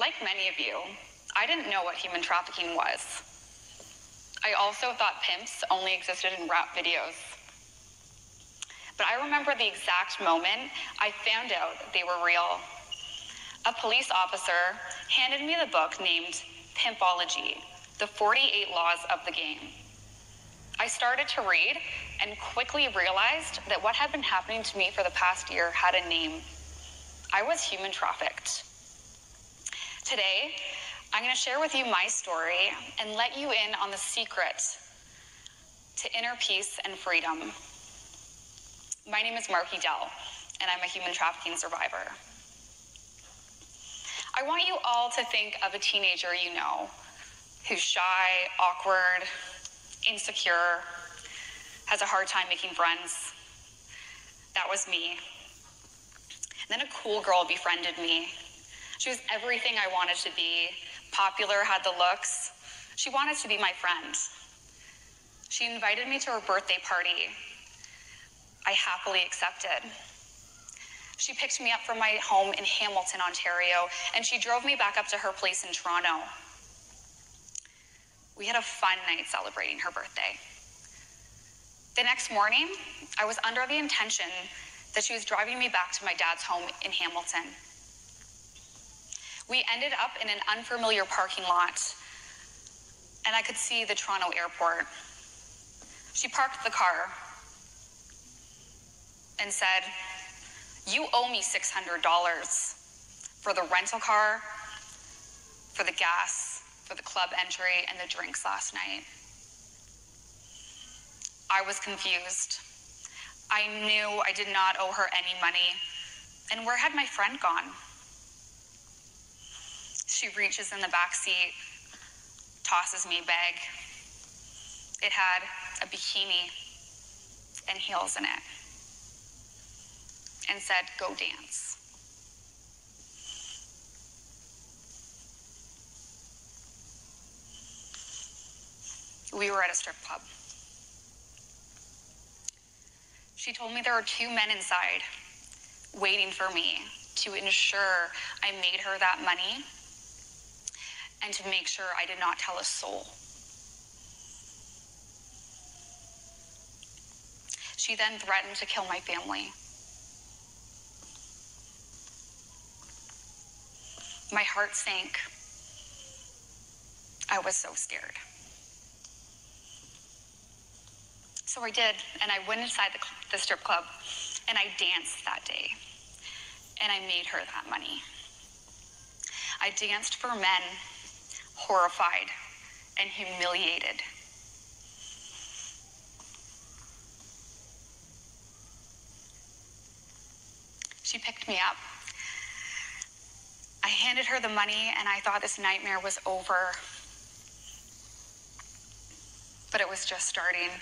Like many of you, I didn't know what human trafficking was. I also thought pimps only existed in rap videos. But I remember the exact moment I found out they were real. A police officer handed me the book named Pimpology, the 48 Laws of the Game. I started to read and quickly realized that what had been happening to me for the past year had a name. I was human trafficked. Today, I'm going to share with you my story and let you in on the secret to inner peace and freedom. My name is Markie Dell, and I'm a human trafficking survivor. I want you all to think of a teenager you know who's shy, awkward, insecure, has a hard time making friends. That was me. Then a cool girl befriended me. She was everything I wanted to be, popular, had the looks. She wanted to be my friend. She invited me to her birthday party. I happily accepted. She picked me up from my home in Hamilton, Ontario, and she drove me back up to her place in Toronto. We had a fun night celebrating her birthday. The next morning, I was under the intention that she was driving me back to my dad's home in Hamilton. We ended up in an unfamiliar parking lot, and I could see the Toronto airport. She parked the car and said, "You owe me $600 for the rental car, for the gas, for the club entry, and the drinks last night." I was confused. I knew I did not owe her any money. And where had my friend gone? She reaches in the back seat, tosses me a bag. It had a bikini and heels in it, and said, "Go dance." We were at a strip club. She told me there were two men inside waiting for me to ensure I made her that money and to make sure I did not tell a soul. She then threatened to kill my family. My heart sank. I was so scared. So I did, and I went inside the strip club, and I danced that day, and I made her that money. I danced for men, horrified and humiliated. She picked me up. I handed her the money, and I thought this nightmare was over. But it was just starting.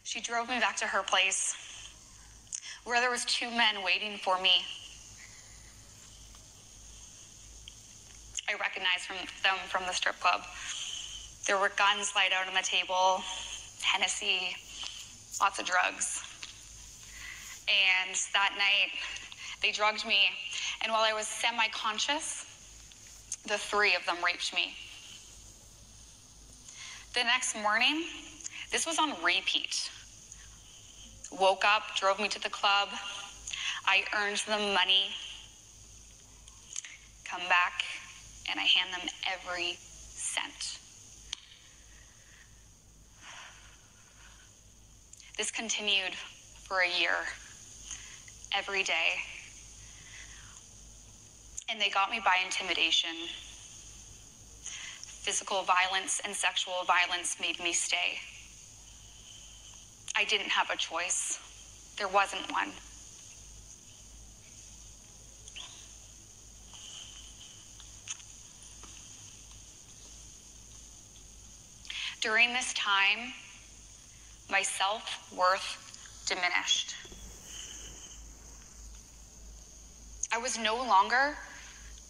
She drove me back to her place, where there was two men waiting for me. I recognized them from the strip club. There were guns laid out on the table, Hennessy, lots of drugs. And that night, they drugged me, and while I was semi-conscious, the three of them raped me. The next morning, this was on repeat. Woke up, drove me to the club. I earned them money. Come back, and I hand them every cent. This continued for a year, every day. And they got me by intimidation. Physical violence and sexual violence made me stay. I didn't have a choice. There wasn't one. During this time, my self-worth diminished. I was no longer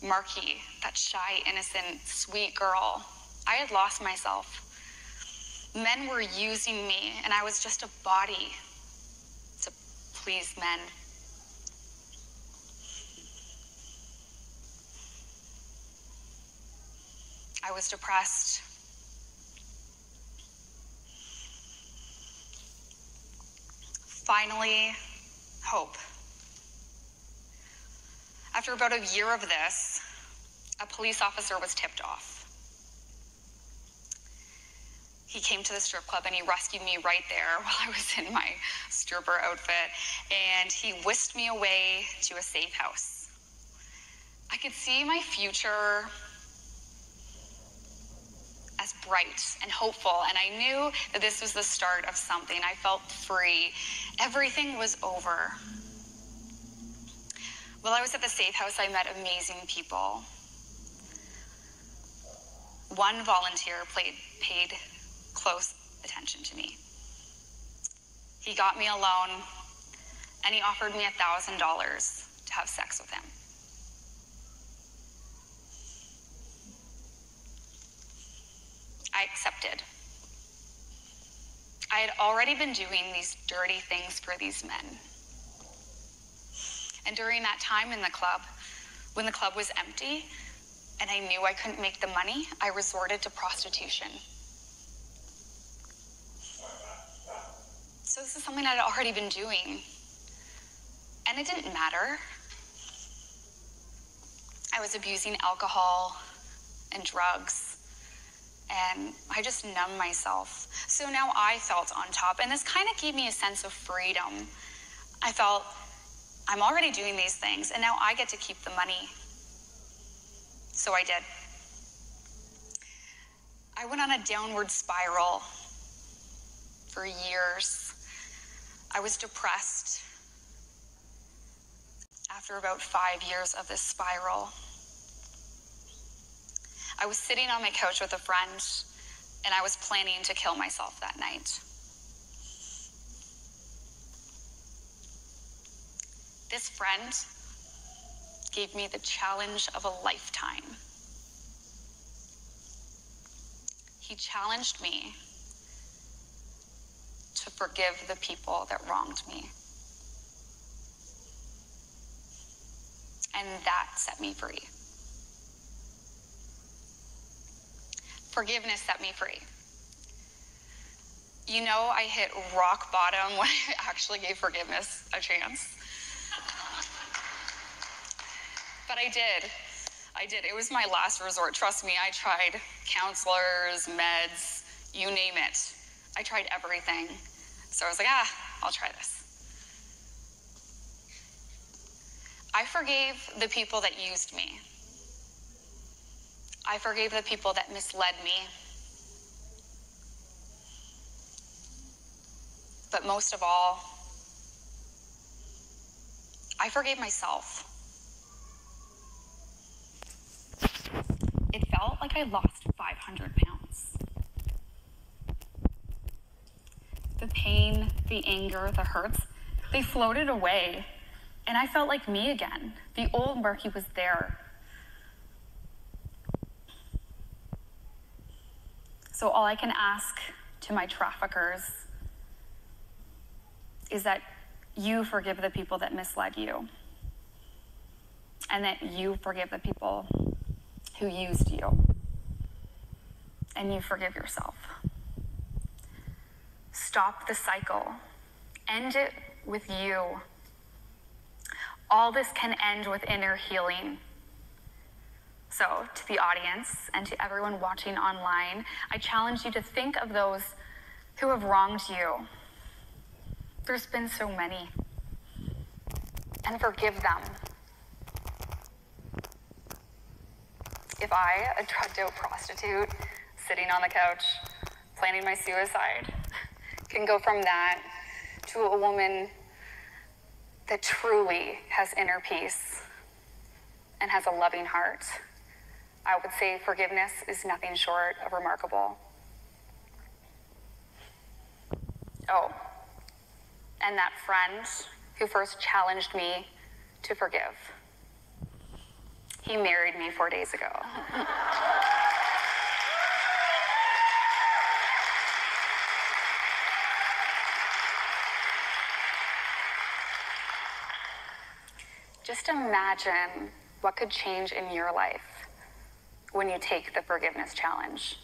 Markie, that shy, innocent, sweet girl. I had lost myself. Men were using me, and I was just a body to please men. was depressed. Finally, hope. After about a year of this, a police officer was tipped off. He came to the strip club and he rescued me right there while I was in my stripper outfit, and he whisked me away to a safe house. I could see my future as bright and hopeful, and I knew that this was the start of something. I felt free. Everything was over. While I was at the safe house, I met amazing people. One volunteer paid close attention to me. He got me alone, and he offered me $1,000 to have sex with him. I accepted. I had already been doing these dirty things for these men. And during that time in the club, when the club was empty and I knew I couldn't make the money, I resorted to prostitution. So this is something I'd already been doing. And it didn't matter. I was abusing alcohol and drugs, and I just numbed myself. So now I felt on top, and this kind of gave me a sense of freedom. I felt, I'm already doing these things, and now I get to keep the money. So I did. I went on a downward spiral for years. I was depressed after about 5 years of this spiral. I was sitting on my couch with a friend, and I was planning to kill myself that night. This friend gave me the challenge of a lifetime. He challenged me to forgive the people that wronged me. And that set me free. Forgiveness set me free. You know, I hit rock bottom when I actually gave forgiveness a chance. But I did. It was my last resort. Trust me, I tried counselors, meds, you name it. I tried everything. So I was like, I'll try this. I forgave the people that used me. I forgave the people that misled me. But most of all, I forgave myself. It felt like I lost 500 pounds. The pain, the anger, the hurts, they floated away, and I felt like me again. The old Markie was there. So all I can ask to my traffickers is that you forgive the people that misled you, and that you forgive the people who used you, and you forgive yourself. Stop the cycle. End it with you. All this can end with inner healing. So, to the audience and to everyone watching online, I challenge you to think of those who have wronged you. There's been so many. And forgive them. If I, a drugged-out prostitute, sitting on the couch, planning my suicide, can go from that to a woman that truly has inner peace and has a loving heart, I would say forgiveness is nothing short of remarkable. Oh, and that friend who first challenged me to forgive. He married me 4 days ago. Just imagine what could change in your life when you take the forgiveness challenge.